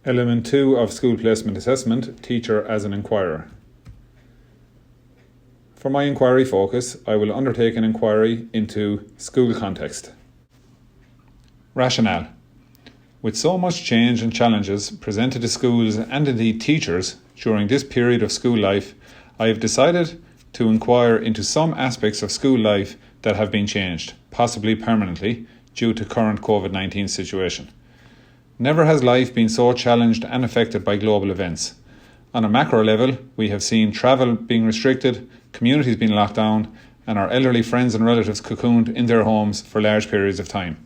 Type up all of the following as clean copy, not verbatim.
Element 2 of School Placement Assessment, Teacher as an Inquirer. For my inquiry focus, I will undertake an inquiry into school context. Rationale. With so much change and challenges presented to schools and indeed teachers during this period of school life, I have decided to inquire into some aspects of school life that have been changed, possibly permanently, due to current COVID-19 situation. Never has life been so challenged and affected by global events. On a macro level, we have seen travel being restricted, communities being locked down, and our elderly friends and relatives cocooned in their homes for large periods of time.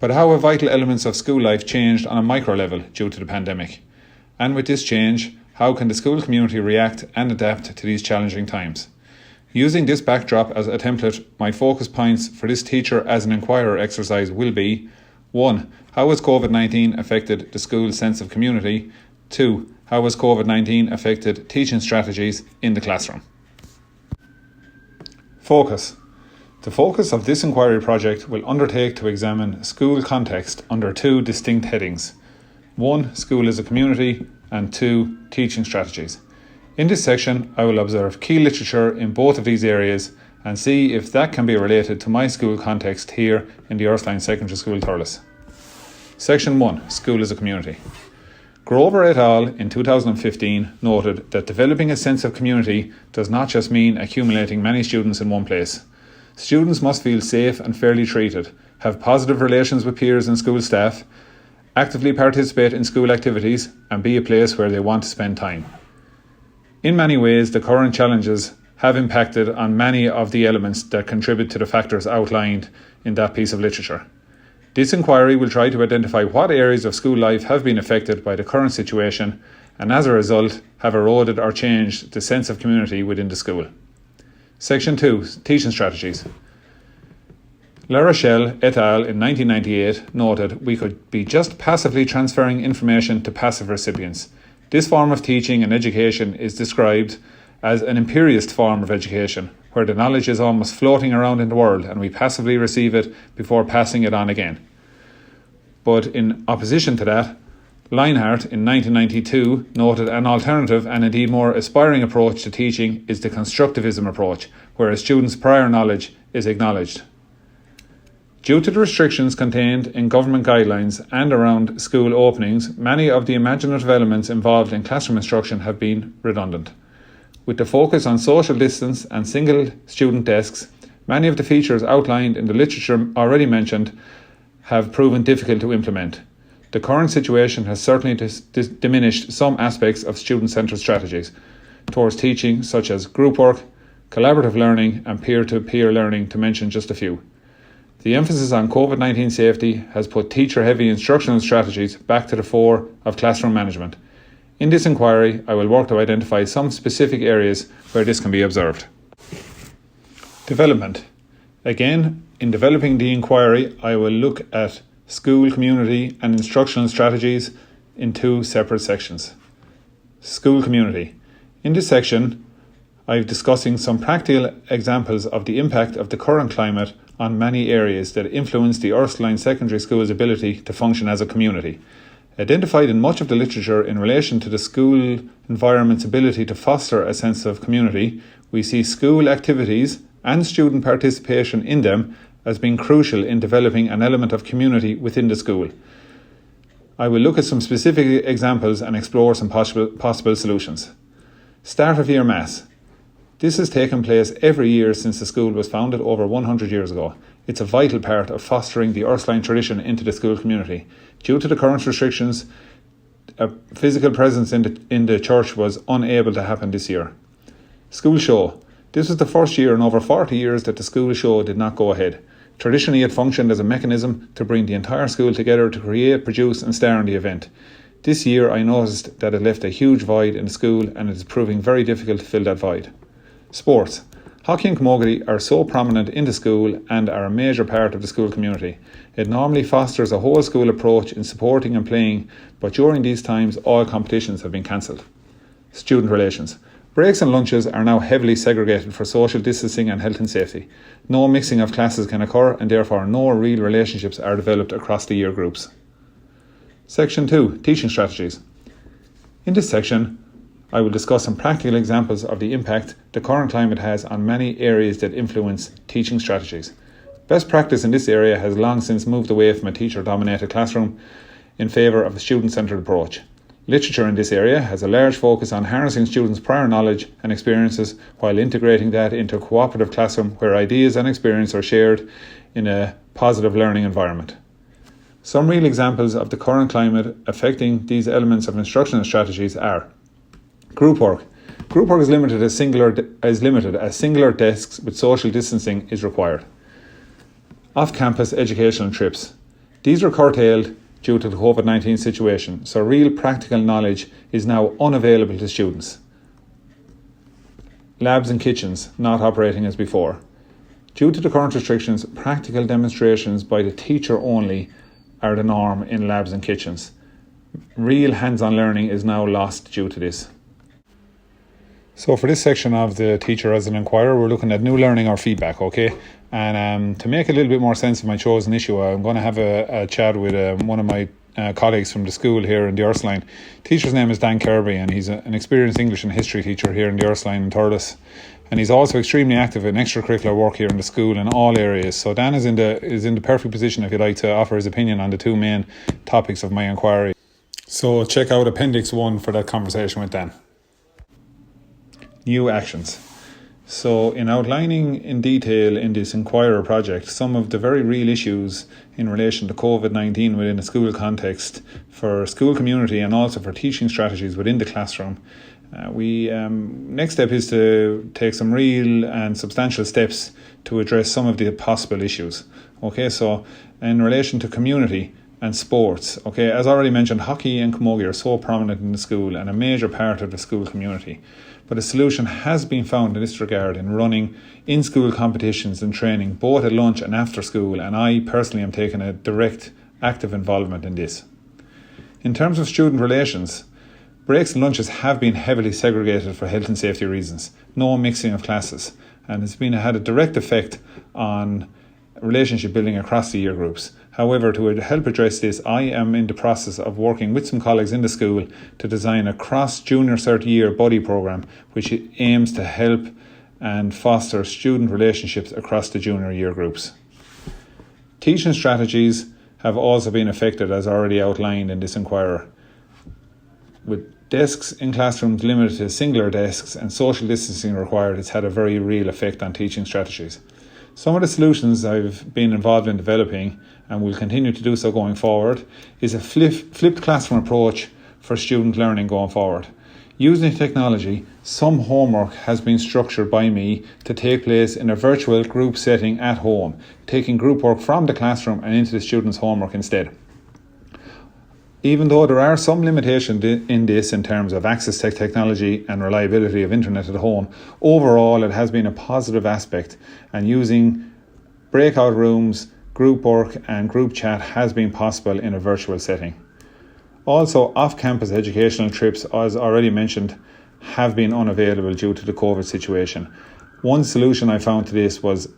But how have vital elements of school life changed on a micro level due to the pandemic? And with this change, how can the school community react and adapt to these challenging times? Using this backdrop as a template, my focus points for this Teacher as an Inquirer exercise will be: 1. How has COVID-19 affected the school's sense of community? 2. How has COVID-19 affected teaching strategies in the classroom? Focus. The focus of this inquiry project will undertake to examine school context under two distinct headings. 1. School as a community, and 2. Teaching strategies. In this section, I will observe key literature in both of these areas and see if that can be related to my school context here in the Ursuline Secondary School, Thurles. Section 1. School as a community. Grover et al. In 2015 noted that developing a sense of community does not just mean accumulating many students in one place. Students must feel safe and fairly treated, have positive relations with peers and school staff, actively participate in school activities, and be a place where they want to spend time. In many ways, the current challenges have impacted on many of the elements that contribute to the factors outlined in that piece of literature. This inquiry will try to identify what areas of school life have been affected by the current situation and as a result have eroded or changed the sense of community within the school. Section 2. Teaching strategies. La Rochelle et al. In 1998 noted we could be just passively transferring information to passive recipients. This form of teaching and education is described as an empirist form of education, where the knowledge is almost floating around in the world and we passively receive it before passing it on again. But in opposition to that, Leinhardt in 1992 noted an alternative and indeed more aspiring approach to teaching is the constructivism approach, where a student's prior knowledge is acknowledged. Due to the restrictions contained in government guidelines and around school openings, many of the imaginative elements involved in classroom instruction have been redundant. With the focus on social distance and single student desks, many of the features outlined in the literature already mentioned have proven difficult to implement. The current situation has certainly diminished some aspects of student-centred strategies towards teaching, such as group work, collaborative learning and peer-to-peer learning, to mention just a few. The emphasis on COVID-19 safety has put teacher-heavy instructional strategies back to the fore of classroom management. In this inquiry, I will work to identify some specific areas where this can be observed. Development. Again, in developing the inquiry, I will look at school, community and instructional strategies in two separate sections. School community. In this section, I'm discussing some practical examples of the impact of the current climate on many areas that influence the Ursuline Secondary School's ability to function as a community. Identified in much of the literature in relation to the school environment's ability to foster a sense of community, we see school activities and student participation in them as being crucial in developing an element of community within the school. I will look at some specific examples and explore some possible solutions. Start of year mass. This has taken place every year since the school was founded over 100 years ago. It's a vital part of fostering the Ursuline tradition into the school community. Due to the current restrictions, a physical presence in the church was unable to happen this year. School show. This was the first year in over 40 years that the school show did not go ahead. Traditionally, it functioned as a mechanism to bring the entire school together to create, produce and star in the event. This year, I noticed that it left a huge void in the school and it is proving very difficult to fill that void. Sports. Hockey and camogie are so prominent in the school and are a major part of the school community. It normally fosters a whole school approach in supporting and playing, but during these times all competitions have been cancelled. Student relations. Breaks and lunches are now heavily segregated for social distancing and health and safety. No mixing of classes can occur and therefore no real relationships are developed across the year groups. Section 2, Teaching Strategies. In this section, I will discuss some practical examples of the impact the current climate has on many areas that influence teaching strategies. Best practice in this area has long since moved away from a teacher-dominated classroom in favour of a student-centred approach. Literature in this area has a large focus on harnessing students' prior knowledge and experiences while integrating that into a cooperative classroom where ideas and experience are shared in a positive learning environment. Some real examples of the current climate affecting these elements of instructional strategies are group work. Group work is limited as singular desks with social distancing is required. Off-campus educational trips. These are curtailed due to the COVID-19 situation, so real practical knowledge is now unavailable to students. Labs and kitchens not operating as before. Due to the current restrictions, practical demonstrations by the teacher only are the norm in labs and kitchens. Real hands-on learning is now lost due to this. So for this section of the Teacher as an Inquirer, we're looking at new learning or feedback, okay? And to make a little bit more sense of my chosen issue, I'm going to have a chat with one of my colleagues from the school here in the Ursuline. Teacher's name is Dan Kirby, and he's an experienced English and history teacher here in the Ursuline in Thurles. And he's also extremely active in extracurricular work here in the school in all areas. So Dan is in the perfect position, if you like, to offer his opinion on the two main topics of my inquiry. So check out Appendix 1 for that conversation with Dan. New actions. So in outlining in detail in this Inquirer project some of the very real issues in relation to COVID-19 within a school context for school community and also for teaching strategies within the classroom, next step is to take some real and substantial steps to address some of the possible issues. Okay, so in relation to community and sports, okay, as already mentioned, hockey and camogie are so prominent in the school and a major part of the school community. But a solution has been found in this regard in running in-school competitions and training both at lunch and after school, and I personally am taking a direct active involvement in this. In terms of student relations, breaks and lunches have been heavily segregated for health and safety reasons, no mixing of classes, and it's had a direct effect on relationship building across the year groups. However, to help address this, I am in the process of working with some colleagues in the school to design a cross-junior cert year buddy programme which aims to help and foster student relationships across the junior year groups. Teaching strategies have also been affected, as already outlined in this Inquirer. With desks in classrooms limited to singular desks and social distancing required, it's had a very real effect on teaching strategies. Some of the solutions I've been involved in developing, and will continue to do so going forward, is a flipped classroom approach for student learning going forward. Using technology, some homework has been structured by me to take place in a virtual group setting at home, taking group work from the classroom and into the students' homework instead. Even though there are some limitations in this in terms of access to technology and reliability of internet at home, overall it has been a positive aspect, and using breakout rooms, group work and group chat has been possible in a virtual setting. Also, off-campus educational trips, as already mentioned, have been unavailable due to the COVID situation. One solution I found to this was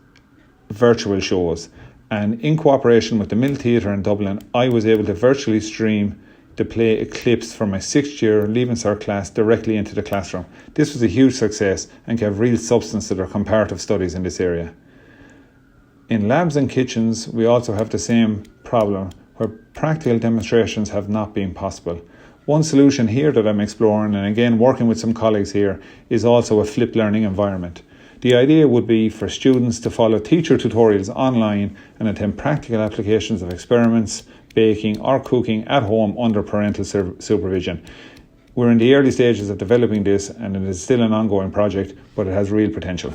virtual shows. And in cooperation with the Mill Theatre in Dublin, I was able to virtually stream the play Eclipse from my 6th year Leaving Cert class directly into the classroom. This was a huge success and gave real substance to their comparative studies in this area. In labs and kitchens, we also have the same problem where practical demonstrations have not been possible. One solution here that I'm exploring, and again working with some colleagues here, is also a flipped learning environment. The idea would be for students to follow teacher tutorials online and attempt practical applications of experiments, baking or cooking at home under parental supervision. We're in the early stages of developing this, and it is still an ongoing project, but it has real potential.